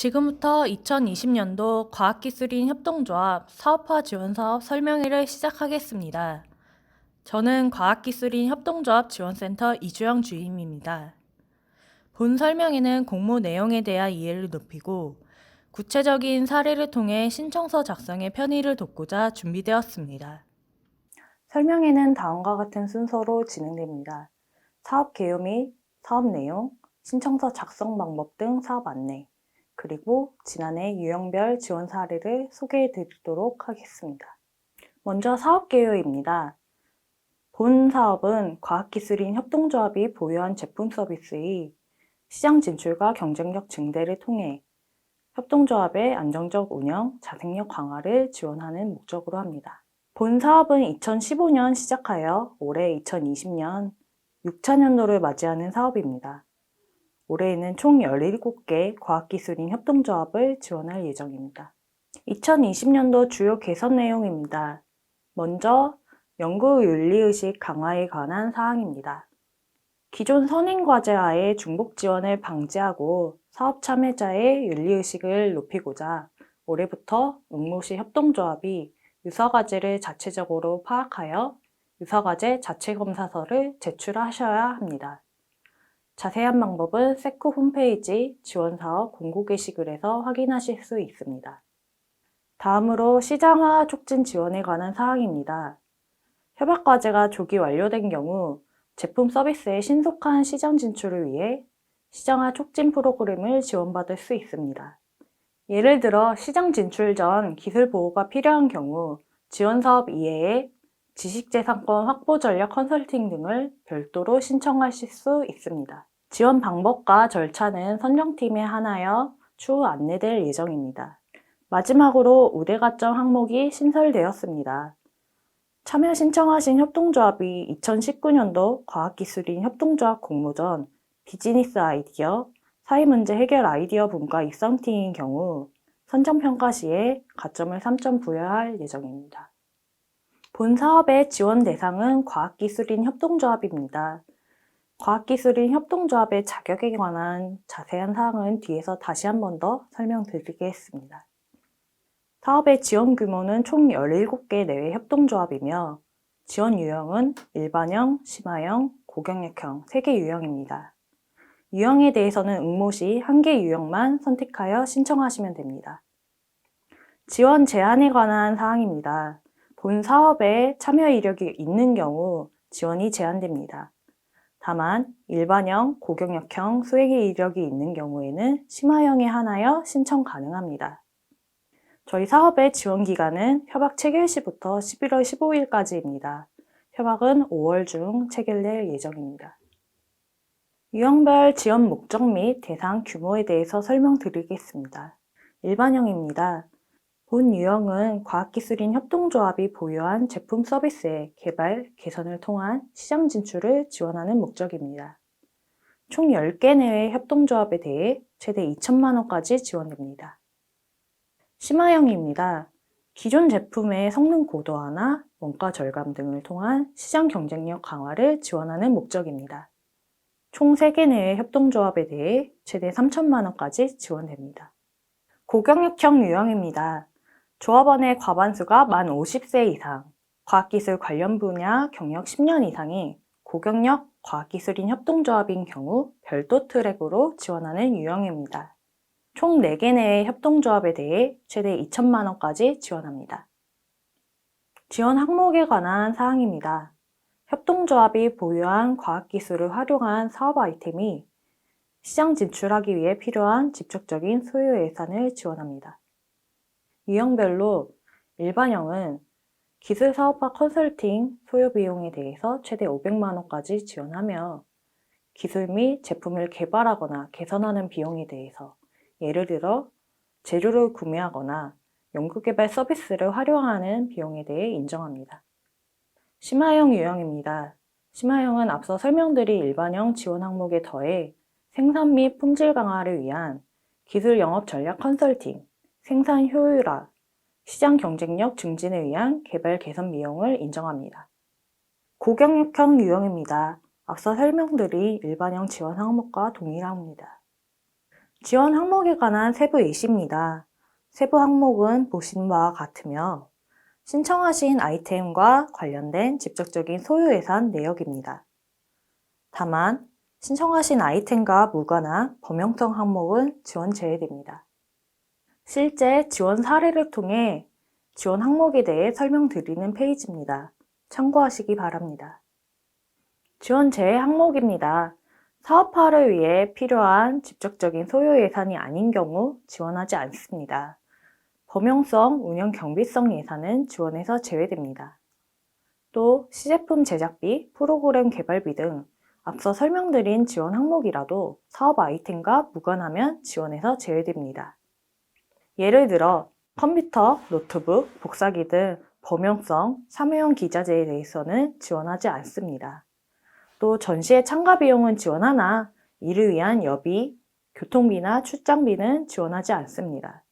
지금부터 2020년도 과학기술인 협동조합 사업화 지원사업 설명회를 시작하겠습니다. 저는 과학기술인 협동조합 지원센터 이주영 주임입니다. 본 설명회는 공모 내용에 대한 이해를 높이고 구체적인 사례를 통해 신청서 작성의 편의를 돕고자 준비되었습니다. 설명회는 다음과 같은 순서로 진행됩니다. 사업 개요 및 사업 내용, 신청서 작성 방법 등 사업 안내, 그리고 지난해 유형별 지원 사례를 소개해 드리도록 하겠습니다. 먼저 사업 개요입니다. 본 사업은 과학기술인 협동조합이 보유한 제품 서비스의 시장 진출과 경쟁력 증대를 통해 협동조합의 안정적 운영, 자생력 강화를 지원하는 목적으로 합니다. 본 사업은 2015년 시작하여 올해 2020년 6차년도를 맞이하는 사업입니다. 올해에는 총 17개 과학기술인 협동조합을 지원할 예정입니다. 2020년도 주요 개선 내용입니다. 먼저 연구윤리의식 강화에 관한 사항입니다. 기존 선행과제하에 중복 지원을 방지하고 사업 참여자의 윤리의식을 높이고자 올해부터 응모시 협동조합이 유사과제를 자체적으로 파악하여 유사과제 자체검사서를 제출하셔야 합니다. 자세한 방법은 세쿠 홈페이지 지원사업 공고 게시글에서 확인하실 수 있습니다. 다음으로 시장화 촉진 지원에 관한 사항입니다. 협약과제가 조기 완료된 경우 제품 서비스의 신속한 시장 진출을 위해 시장화 촉진 프로그램을 지원받을 수 있습니다. 예를 들어 시장 진출 전 기술 보호가 필요한 경우 지원사업 이외에 지식재산권 확보 전략 컨설팅 등을 별도로 신청하실 수 있습니다. 지원 방법과 절차는 선정팀에 한하여 추후 안내될 예정입니다. 마지막으로 우대가점 항목이 신설되었습니다. 참여 신청하신 협동조합이 2019년도 과학기술인 협동조합 공모전 비즈니스 아이디어, 사회문제 해결 아이디어 분과 입상팀인 경우 선정평가 시에 가점을 3점 부여할 예정입니다. 본 사업의 지원 대상은 과학기술인 협동조합입니다. 과학기술인 협동조합의 자격에 관한 자세한 사항은 뒤에서 다시 한 번 더 설명드리겠습니다. 사업의 지원 규모는 총 17개 내외 협동조합이며 지원 유형은 일반형, 심화형, 고경력형 3개 유형입니다. 유형에 대해서는 응모 시 1개 유형만 선택하여 신청하시면 됩니다. 지원 제한에 관한 사항입니다. 본 사업에 참여 이력이 있는 경우 지원이 제한됩니다. 다만 일반형, 고경력형 수행의 이력이 있는 경우에는 심화형에 한하여 신청 가능합니다. 저희 사업의 지원 기간은 협약 체결 시부터 11월 15일까지입니다. 협약은 5월 중 체결될 예정입니다. 유형별 지원 목적 및 대상 규모에 대해서 설명드리겠습니다. 일반형입니다. 본 유형은 과학기술인 협동조합이 보유한 제품 서비스의 개발, 개선을 통한 시장 진출을 지원하는 목적입니다. 총 10개 내외 협동조합에 대해 최대 2천만 원까지 지원됩니다. 심화형입니다. 기존 제품의 성능 고도화나 원가 절감 등을 통한 시장 경쟁력 강화를 지원하는 목적입니다. 총 3개 내외 협동조합에 대해 최대 3천만 원까지 지원됩니다. 고경력형 유형입니다. 조합원의 과반수가 만 50세 이상, 과학기술 관련 분야 경력 10년 이상이 고경력 과학기술인 협동조합인 경우 별도 트랙으로 지원하는 유형입니다. 총 4개 내의 협동조합에 대해 최대 2천만 원까지 지원합니다. 지원 항목에 관한 사항입니다. 협동조합이 보유한 과학기술을 활용한 사업 아이템이 시장 진출하기 위해 필요한 직접적인 소요 예산을 지원합니다. 유형별로 일반형은 기술 사업화 컨설팅 소요 비용에 대해서 최대 500만 원까지 지원하며 기술 및 제품을 개발하거나 개선하는 비용에 대해서 예를 들어 재료를 구매하거나 연구개발 서비스를 활용하는 비용에 대해 인정합니다. 심화형 유형입니다. 심화형은 앞서 설명드린 일반형 지원 항목에 더해 생산 및 품질 강화를 위한 기술 영업 전략 컨설팅, 생산 효율화, 시장 경쟁력 증진을 위한 개발 개선 비용을 인정합니다. 고경력형 유형입니다. 앞서 설명드린 일반형 지원 항목과 동일합니다. 지원 항목에 관한 세부 예시입니다. 세부 항목은 보시는 바와 같으며 신청하신 아이템과 관련된 직접적인 소요 예산 내역입니다. 다만 신청하신 아이템과 무관한 범용성 항목은 지원 제외됩니다. 실제 지원 사례를 통해 지원 항목에 대해 설명드리는 페이지입니다. 참고하시기 바랍니다. 지원 제외 항목입니다. 사업화를 위해 필요한 직접적인 소요 예산이 아닌 경우 지원하지 않습니다. 범용성, 운영 경비성 예산은 지원에서 제외됩니다. 또 시제품 제작비, 프로그램 개발비 등 앞서 설명드린 지원 항목이라도 사업 아이템과 무관하면 지원에서 제외됩니다. 예를 들어 컴퓨터, 노트북, 복사기 등 범용성, 사무용 기자재에 대해서는 지원하지 않습니다. 또 전시회 참가 비용은 지원하나 이를 위한 여비, 교통비나 출장비는 지원하지 않습니다.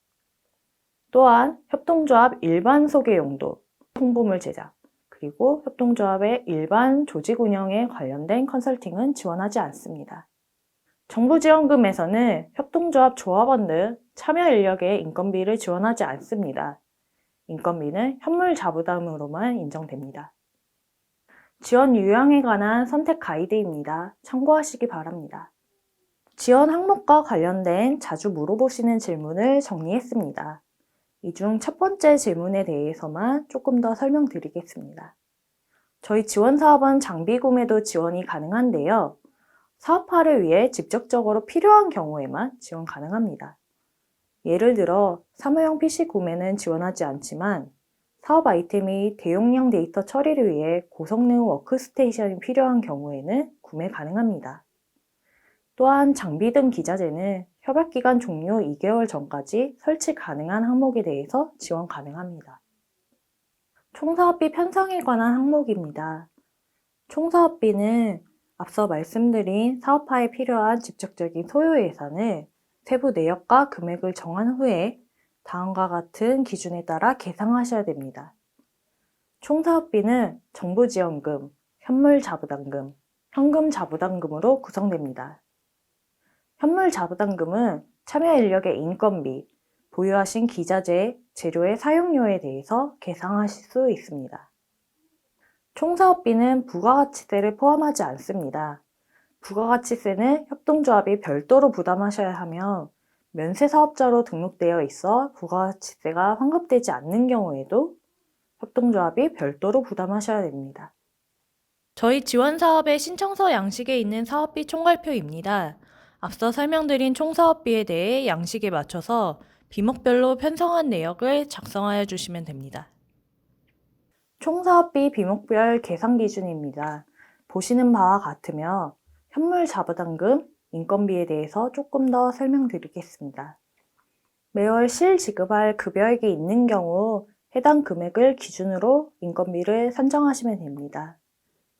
또한 협동조합 일반 소개 용도, 홍보물 제작, 그리고 협동조합의 일반 조직 운영에 관련된 컨설팅은 지원하지 않습니다. 정부지원금에서는 협동조합 조합원 등 참여 인력의 인건비를 지원하지 않습니다. 인건비는 현물 자부담으로만 인정됩니다. 지원 유형에 관한 선택 가이드입니다. 참고하시기 바랍니다. 지원 항목과 관련된 자주 물어보시는 질문을 정리했습니다. 이 중 첫 번째 질문에 대해서만 조금 더 설명드리겠습니다. 저희 지원 사업은 장비 구매도 지원이 가능한데요. 사업화를 위해 직접적으로 필요한 경우에만 지원 가능합니다. 예를 들어 사무용 PC 구매는 지원하지 않지만 사업 아이템이 대용량 데이터 처리를 위해 고성능 워크스테이션이 필요한 경우에는 구매 가능합니다. 또한 장비 등 기자재는 협약기간 종료 2개월 전까지 설치 가능한 항목에 대해서 지원 가능합니다. 총사업비 편성에 관한 항목입니다. 총사업비는 앞서 말씀드린 사업화에 필요한 직접적인 소요 예산을 세부 내역과 금액을 정한 후에 다음과 같은 기준에 따라 계상하셔야 됩니다. 총사업비는 정부지원금, 현물자부담금, 현금자부담금으로 구성됩니다. 현물자부담금은 참여 인력의 인건비, 보유하신 기자재, 재료의 사용료에 대해서 계상하실 수 있습니다. 총사업비는 부가가치세를 포함하지 않습니다. 부가가치세는 협동조합이 별도로 부담하셔야 하며 면세사업자로 등록되어 있어 부가가치세가 환급되지 않는 경우에도 협동조합이 별도로 부담하셔야 됩니다. 저희 지원사업의 신청서 양식에 있는 사업비 총괄표입니다. 앞서 설명드린 총사업비에 대해 양식에 맞춰서 비목별로 편성한 내역을 작성하여 주시면 됩니다. 총사업비 비목별 계산 기준입니다. 보시는 바와 같으며 현물자부담금, 인건비에 대해서 조금 더 설명드리겠습니다. 매월 실지급할 급여액이 있는 경우 해당 금액을 기준으로 인건비를 산정하시면 됩니다.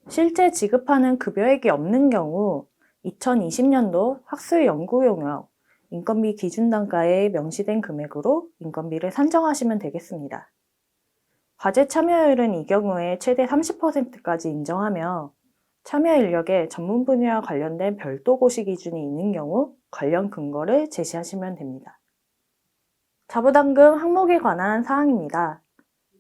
실제 지급하는 급여액이 없는 경우 2020년도 학술 연구 용역 인건비 기준 단가에 명시된 금액으로 인건비를 산정하시면 되겠습니다. 과제 참여율은 이 경우에 최대 30%까지 인정하며 참여 인력의 전문 분야와 관련된 별도 고시 기준이 있는 경우 관련 근거를 제시하시면 됩니다. 자부담금 항목에 관한 사항입니다.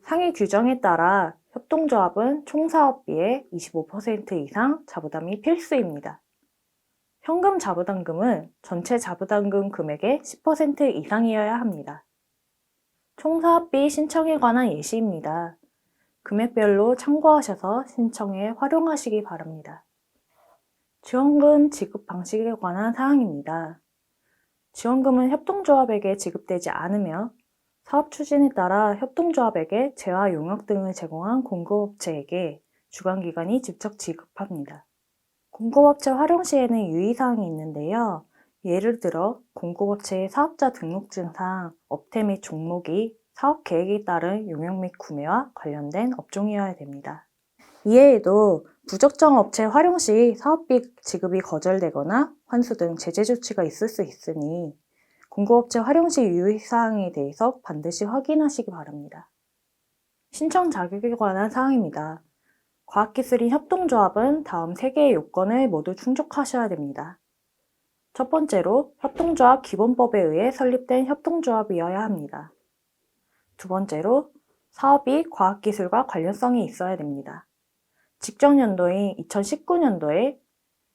상위 규정에 따라 협동조합은 총사업비의 25% 이상 자부담이 필수입니다. 현금 자부담금은 전체 자부담금 금액의 10% 이상이어야 합니다. 총사업비 신청에 관한 예시입니다. 금액별로 참고하셔서 신청에 활용하시기 바랍니다. 지원금 지급 방식에 관한 사항입니다. 지원금은 협동조합에게 지급되지 않으며 사업 추진에 따라 협동조합에게 재화 용역 등을 제공한 공급업체에게 주관기관이 직접 지급합니다. 공급업체 활용 시에는 유의사항이 있는데요. 예를 들어 공급업체의 사업자 등록증상 업태 및 종목이 사업 계획에 따른 용역 및 구매와 관련된 업종이어야 됩니다. 이외에도 부적정 업체 활용 시 사업비 지급이 거절되거나 환수 등 제재 조치가 있을 수 있으니 공급업체 활용 시 유의사항에 대해서 반드시 확인하시기 바랍니다. 신청 자격에 관한 사항입니다. 과학기술인 협동조합은 다음 3개의 요건을 모두 충족하셔야 됩니다. 첫 번째로 협동조합 기본법에 의해 설립된 협동조합이어야 합니다. 두 번째로 사업이 과학기술과 관련성이 있어야 됩니다. 직전 연도인 2019년도에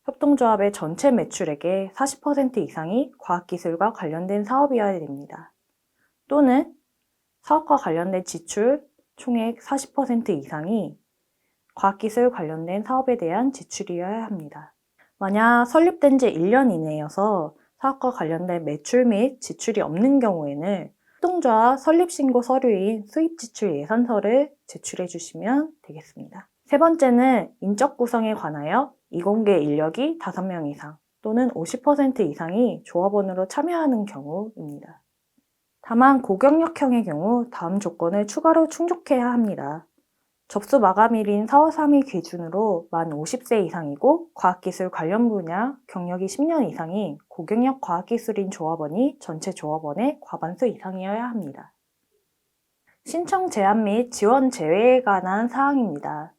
협동조합의 전체 매출액의 40% 이상이 과학기술과 관련된 사업이어야 됩니다. 또는 사업과 관련된 지출 총액 40% 이상이 과학기술 관련된 사업에 대한 지출이어야 합니다. 만약 설립된 지 1년 이내여서 사업과 관련된 매출 및 지출이 없는 경우에는 협동조합 설립신고 서류인 수입지출 예산서를 제출해 주시면 되겠습니다. 세 번째는 인적 구성에 관하여 이공계 인력이 5명 이상 또는 50% 이상이 조합원으로 참여하는 경우입니다. 다만 고경력형의 경우 다음 조건을 추가로 충족해야 합니다. 접수 마감일인 4월 3일 기준으로 만 50세 이상이고 과학기술 관련 분야 경력이 10년 이상인 고경력 과학기술인 조합원이 전체 조합원의 과반수 이상이어야 합니다. 신청 제한 및 지원 제외에 관한 사항입니다.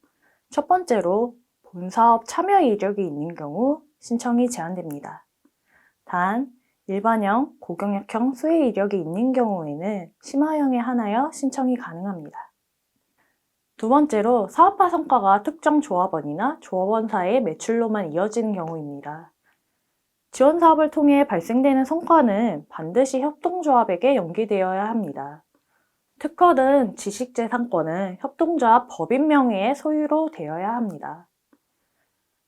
첫 번째로 본사업 참여 이력이 있는 경우 신청이 제한됩니다. 단, 일반형, 고경력형 수혜 이력이 있는 경우에는 심화형에 한하여 신청이 가능합니다. 두 번째로 사업화 성과가 특정 조합원이나 조합원사의 매출로만 이어지는 경우입니다. 지원 사업을 통해 발생되는 성과는 반드시 협동조합에게 연기되어야 합니다. 특허든 지식재산권은 협동조합 법인 명의의 소유로 되어야 합니다.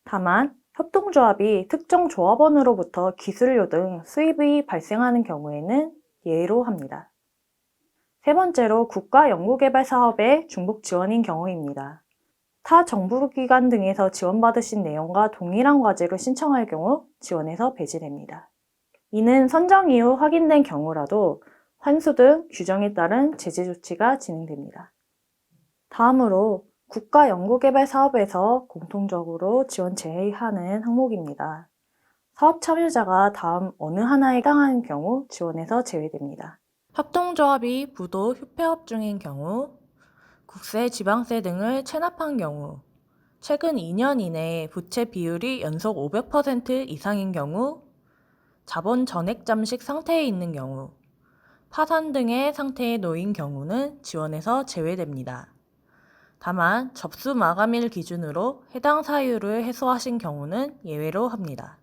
다만 협동조합이 특정 조합원으로부터 기술료 등 수입이 발생하는 경우에는 예외로 합니다. 세 번째로 국가 연구개발 사업의 중복 지원인 경우입니다. 타 정부기관 등에서 지원받으신 내용과 동일한 과제로 신청할 경우 지원에서 배제됩니다. 이는 선정 이후 확인된 경우라도 환수 등 규정에 따른 제재 조치가 진행됩니다. 다음으로 국가연구개발 사업에서 공통적으로 지원 제외하는 항목입니다. 사업 참여자가 다음 어느 하나에 해당하는 경우 지원에서 제외됩니다. 협동조합이 부도 휴폐업 중인 경우, 국세, 지방세 등을 체납한 경우, 최근 2년 이내에 부채 비율이 연속 500% 이상인 경우, 자본 전액 잠식 상태에 있는 경우, 파산 등의 상태에 놓인 경우는 지원에서 제외됩니다. 다만 접수 마감일 기준으로 해당 사유를 해소하신 경우는 예외로 합니다.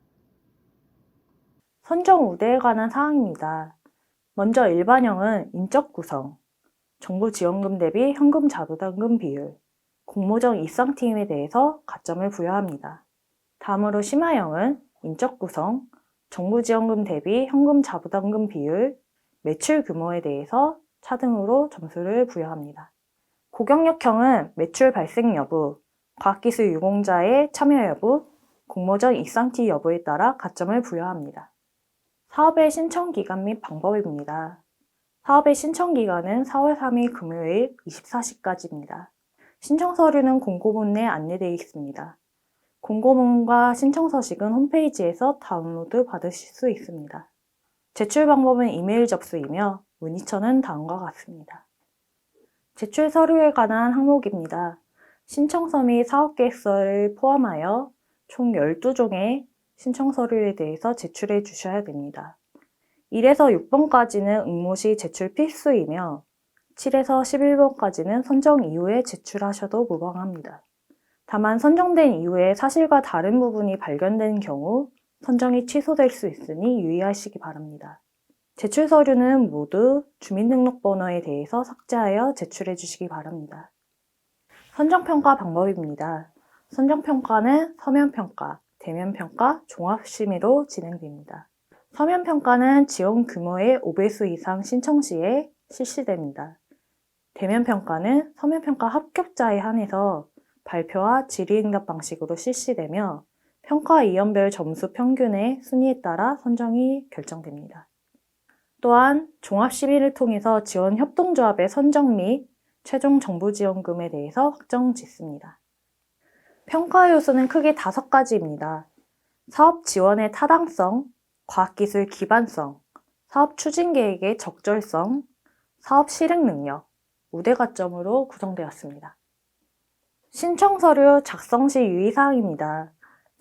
선정 우대에 관한 사항입니다. 먼저 일반형은 인적 구성, 정부 지원금 대비 현금 자부담금 비율, 공모전 입상팀에 대해서 가점을 부여합니다. 다음으로 심화형은 인적 구성, 정부 지원금 대비 현금 자부담금 비율, 매출 규모에 대해서 차등으로 점수를 부여합니다. 고경력형은 매출 발생 여부, 과학기술 유공자의 참여 여부, 공모전 입상티 여부에 따라 가점을 부여합니다. 사업의 신청 기간 및 방법입니다. 사업의 신청 기간은 4월 3일 금요일 24시까지입니다. 신청 서류는 공고문 내에 안내되어 있습니다. 공고문과 신청 서식은 홈페이지에서 다운로드 받으실 수 있습니다. 제출 방법은 이메일 접수이며 문의처는 다음과 같습니다. 제출 서류에 관한 항목입니다. 신청서 및 사업계획서를 포함하여 총 12종의 신청 서류에 대해서 제출해 주셔야 됩니다. 1에서 6번까지는 응모 시 제출 필수이며 7에서 11번까지는 선정 이후에 제출하셔도 무방합니다. 다만 선정된 이후에 사실과 다른 부분이 발견된 경우 선정이 취소될 수 있으니 유의하시기 바랍니다. 제출 서류는 모두 주민등록번호에 대해서 삭제하여 제출해 주시기 바랍니다. 선정평가 방법입니다. 선정평가는 서면평가, 대면평가, 종합심의로 진행됩니다. 서면평가는 지원 규모의 5배수 이상 신청 시에 실시됩니다. 대면평가는 서면평가 합격자에 한해서 발표와 질의응답 방식으로 실시되며 평가 이연별 점수 평균의 순위에 따라 선정이 결정됩니다. 또한 종합심의를 통해서 지원 협동조합의 선정 및 최종 정부 지원금에 대해서 확정 짓습니다. 평가 요소는 크게 5가지입니다. 사업 지원의 타당성, 과학기술 기반성, 사업 추진 계획의 적절성, 사업 실행 능력, 우대 가점으로 구성되었습니다. 신청 서류 작성 시 유의사항입니다.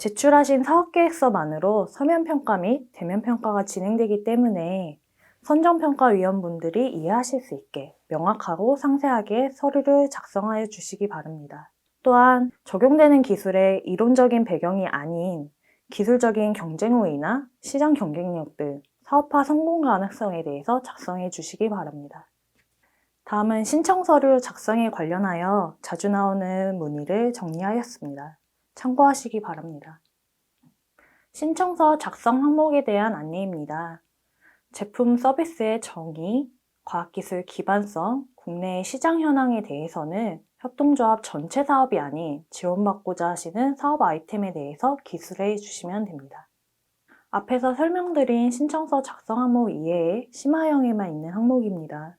제출하신 사업계획서만으로 서면평가 및 대면평가가 진행되기 때문에 선정평가위원분들이 이해하실 수 있게 명확하고 상세하게 서류를 작성하여 주시기 바랍니다. 또한 적용되는 기술의 이론적인 배경이 아닌 기술적인 경쟁 우위나 시장 경쟁력 등 사업화 성공 가능성에 대해서 작성해 주시기 바랍니다. 다음은 신청 서류 작성에 관련하여 자주 나오는 문의를 정리하였습니다. 참고하시기 바랍니다. 신청서 작성 항목에 대한 안내입니다. 제품 서비스의 정의, 과학기술 기반성, 국내의 시장 현황에 대해서는 협동조합 전체 사업이 아닌 지원받고자 하시는 사업 아이템에 대해서 기술해 주시면 됩니다. 앞에서 설명드린 신청서 작성 항목 이외에 심화형에만 있는 항목입니다.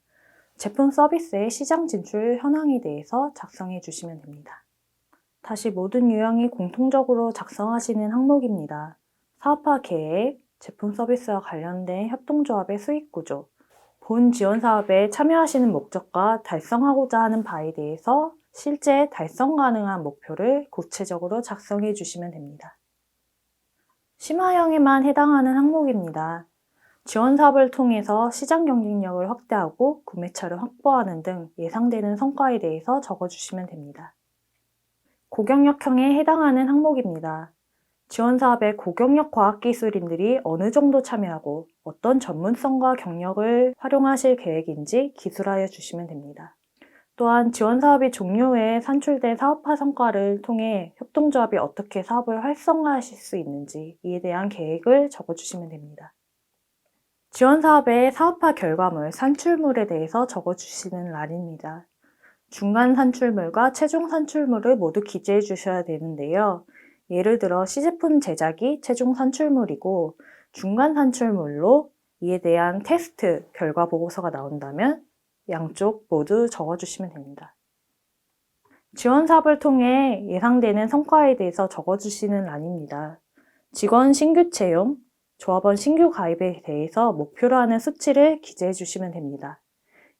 제품 서비스의 시장 진출 현황에 대해서 작성해 주시면 됩니다. 다시 모든 유형이 공통적으로 작성하시는 항목입니다. 사업화 계획, 제품 서비스와 관련된 협동조합의 수익 구조, 본 지원 사업에 참여하시는 목적과 달성하고자 하는 바에 대해서 실제 달성 가능한 목표를 구체적으로 작성해 주시면 됩니다. 심화형에만 해당하는 항목입니다. 지원 사업을 통해서 시장 경쟁력을 확대하고 구매처를 확보하는 등 예상되는 성과에 대해서 적어주시면 됩니다. 고경력형에 해당하는 항목입니다. 지원 사업에 고경력 과학기술인들이 어느 정도 참여하고 어떤 전문성과 경력을 활용하실 계획인지 기술하여 주시면 됩니다. 또한 지원 사업이 종료 후에 산출된 사업화 성과를 통해 협동조합이 어떻게 사업을 활성화하실 수 있는지 이에 대한 계획을 적어주시면 됩니다. 지원 사업의 사업화 결과물, 산출물에 대해서 적어주시는 란입니다. 중간 산출물과 최종 산출물을 모두 기재해 주셔야 되는데요. 예를 들어 시제품 제작이 최종 산출물이고 중간 산출물로 이에 대한 테스트 결과 보고서가 나온다면 양쪽 모두 적어주시면 됩니다. 지원 사업을 통해 예상되는 성과에 대해서 적어주시는 란입니다. 직원 신규 채용, 조합원 신규 가입에 대해서 목표로 하는 수치를 기재해 주시면 됩니다.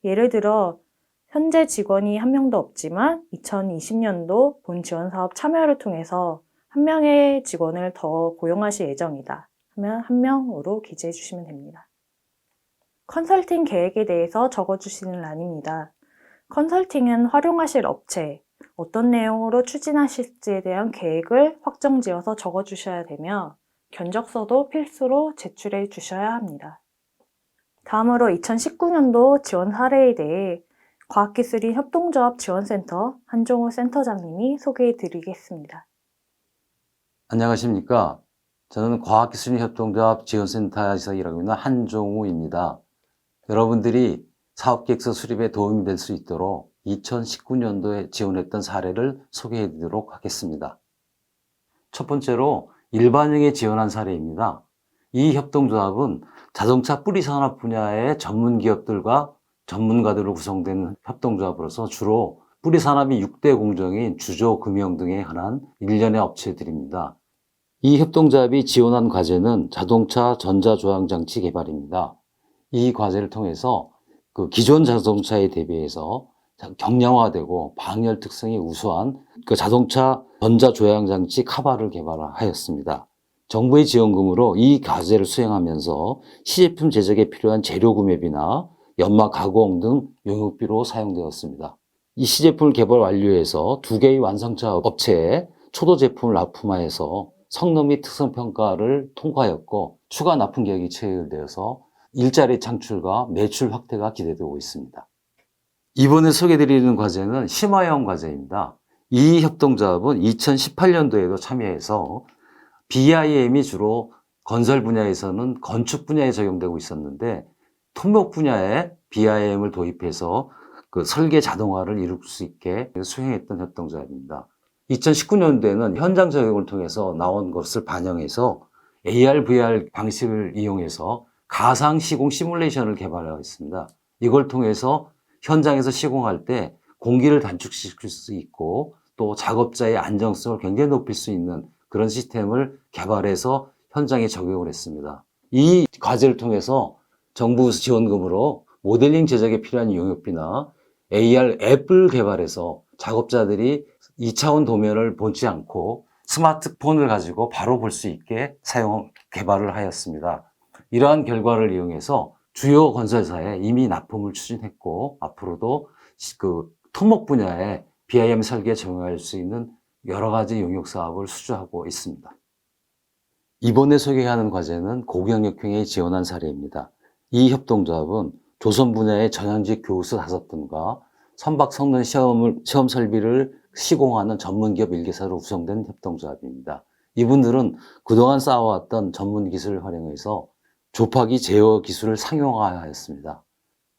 예를 들어 현재 직원이 한 명도 없지만 2020년도 본 지원 사업 참여를 통해서 한 명의 직원을 더 고용하실 예정이다 하면 한 명으로 기재해 주시면 됩니다. 컨설팅 계획에 대해서 적어주시는 란입니다. 컨설팅은 활용하실 업체, 어떤 내용으로 추진하실지에 대한 계획을 확정지어서 적어주셔야 되며 견적서도 필수로 제출해 주셔야 합니다. 다음으로 2019년도 지원 사례에 대해 과학기술인 협동조합 지원센터 한종우 센터장님이 소개해 드리겠습니다. 안녕하십니까. 저는 과학기술인 협동조합 지원센터에서 일하고 있는 한종우입니다. 여러분들이 사업계획서 수립에 도움이 될 수 있도록 2019년도에 지원했던 사례를 소개해 드리도록 하겠습니다. 첫 번째로 일반형에 지원한 사례입니다. 이 협동조합은 자동차 뿌리산업 분야의 전문기업들과 전문가들로 구성된 협동조합으로서 주로 뿌리산업이 6대 공정인 주조, 금형 등에 관한 일련의 업체들입니다. 이 협동조합이 지원한 과제는 자동차 전자조향장치 개발입니다. 이 과제를 통해서 기존 자동차에 대비해서 경량화되고 방열 특성이 우수한 자동차 전자조향장치 카바를 개발하였습니다. 정부의 지원금으로 이 과제를 수행하면서 시제품 제작에 필요한 재료 구매비나 연마 가공 등 용역비로 사용되었습니다. 이 시제품을 개발 완료해서 2개의 완성차 업체에 초도 제품을 납품하여서 성능 및 특성 평가를 통과하였고 추가 납품 계획이 체결되어서 일자리 창출과 매출 확대가 기대되고 있습니다. 이번에 소개해드리는 과제는 심화형 과제입니다. 이 협동조합은 2018년도에도 참여해서 BIM이 주로 건설 분야에서는 건축 분야에 적용되고 있었는데 토목 분야에 BIM을 도입해서 설계 자동화를 이룰 수 있게 수행했던 협동조합입니다. 2019년도에는 현장 적용을 통해서 나온 것을 반영해서 AR, VR 방식을 이용해서 가상 시공 시뮬레이션을 개발하였습니다. 이걸 통해서 현장에서 시공할 때 공기를 단축시킬 수 있고 또 작업자의 안정성을 굉장히 높일 수 있는 그런 시스템을 개발해서 현장에 적용을 했습니다. 이 과제를 통해서 정부 지원금으로 모델링 제작에 필요한 용역비나 AR 앱을 개발해서 작업자들이 2차원 도면을 보지 않고 스마트폰을 가지고 바로 볼 수 있게 개발을 하였습니다. 이러한 결과를 이용해서 주요 건설사에 이미 납품을 추진했고, 앞으로도 그 토목 분야에 BIM 설계에 적용할 수 있는 여러 가지 용역 사업을 수주하고 있습니다. 이번에 소개하는 과제는 고경역행에 지원한 사례입니다. 이 협동조합은 조선 분야의 전형직 교수 5분과 선박 성능 시험 설비를 시공하는 전문기업 1개사로 구성된 협동조합입니다. 이분들은 그동안 쌓아왔던 전문 기술을 활용해서 조파기 제어 기술을 상용화하였습니다.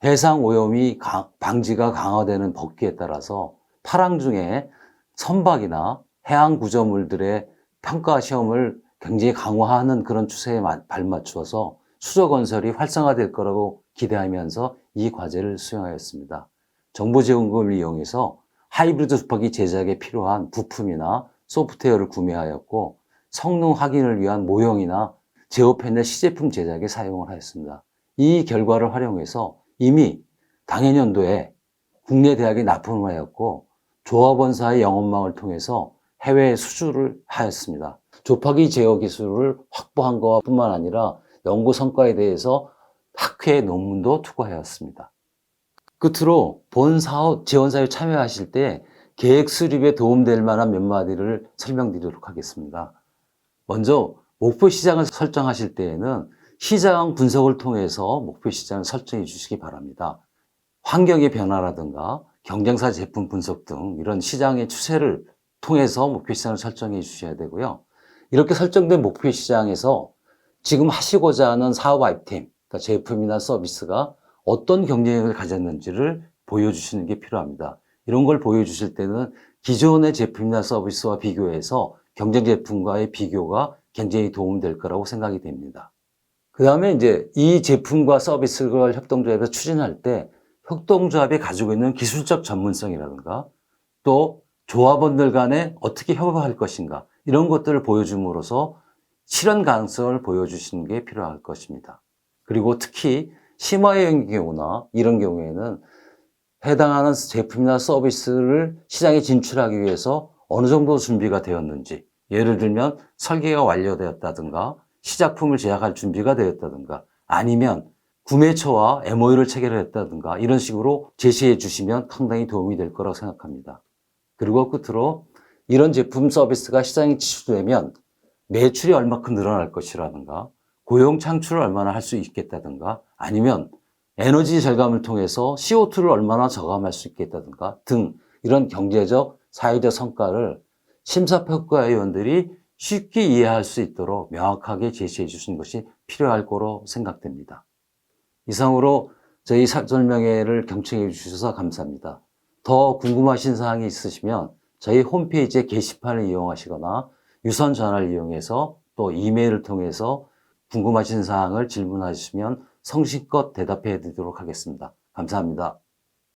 해상 오염이 방지가 강화되는 법규에 따라서 파랑 중에 선박이나 해양 구조물들의 평가 시험을 굉장히 강화하는 그런 추세에 발맞추어서 수조건설이 활성화될 거라고 기대하면서 이 과제를 수행하였습니다. 정보제공을 이용해서 하이브리드 조파기 제작에 필요한 부품이나 소프트웨어를 구매하였고, 성능 확인을 위한 모형이나 제어 패널 시제품 제작에 사용을 하였습니다. 이 결과를 활용해서 이미 당해년도에 국내 대학에 납품을 하였고, 조합원사의 영업망을 통해서 해외에 수주를 하였습니다. 조파기 제어 기술을 확보한 것뿐만 아니라 연구 성과에 대해서 학회 논문도 투고하였습니다. 끝으로 본 사업 지원사에 참여하실 때 계획 수립에 도움될 만한 몇 마디를 설명드리도록 하겠습니다. 먼저 목표 시장을 설정하실 때에는 시장 분석을 통해서 목표 시장을 설정해 주시기 바랍니다. 환경의 변화라든가 경쟁사 제품 분석 등 이런 시장의 추세를 통해서 목표 시장을 설정해 주셔야 되고요. 이렇게 설정된 목표 시장에서 지금 하시고자 하는 사업 아이템, 그러니까 제품이나 서비스가 어떤 경쟁력을 가졌는지를 보여주시는 게 필요합니다. 이런 걸 보여주실 때는 기존의 제품이나 서비스와 비교해서 경쟁 제품과의 비교가 굉장히 도움될 거라고 생각이 됩니다. 그 다음에 이제 이 제품과 서비스를 협동조합에서 추진할 때 협동조합이 가지고 있는 기술적 전문성이라든가 또 조합원들 간에 어떻게 협업할 것인가 이런 것들을 보여줌으로써 실현 가능성을 보여주시는 게 필요할 것입니다. 그리고 특히 심화여행 경우나 이런 경우에는 해당하는 제품이나 서비스를 시장에 진출하기 위해서 어느 정도 준비가 되었는지, 예를 들면 설계가 완료되었다든가 시작품을 제작할 준비가 되었다든가 아니면 구매처와 MOU를 체결했다든가 이런 식으로 제시해 주시면 상당히 도움이 될 거라고 생각합니다. 그리고 끝으로 이런 제품 서비스가 시장에 진출되면 매출이 얼마큼 늘어날 것이라든가 고용 창출을 얼마나 할 수 있겠다든가 아니면 에너지 절감을 통해서 CO2를 얼마나 저감할 수 있겠다든가 등 이런 경제적, 사회적 성과를 심사평가위원들이 쉽게 이해할 수 있도록 명확하게 제시해 주신 것이 필요할 거로 생각됩니다. 이상으로 저희 설명회를 경청해 주셔서 감사합니다. 더 궁금하신 사항이 있으시면 저희 홈페이지에 게시판을 이용하시거나 유선 전화를 이용해서 또 이메일을 통해서 궁금하신 사항을 질문하시면 성심껏 대답해 드리도록 하겠습니다. 감사합니다.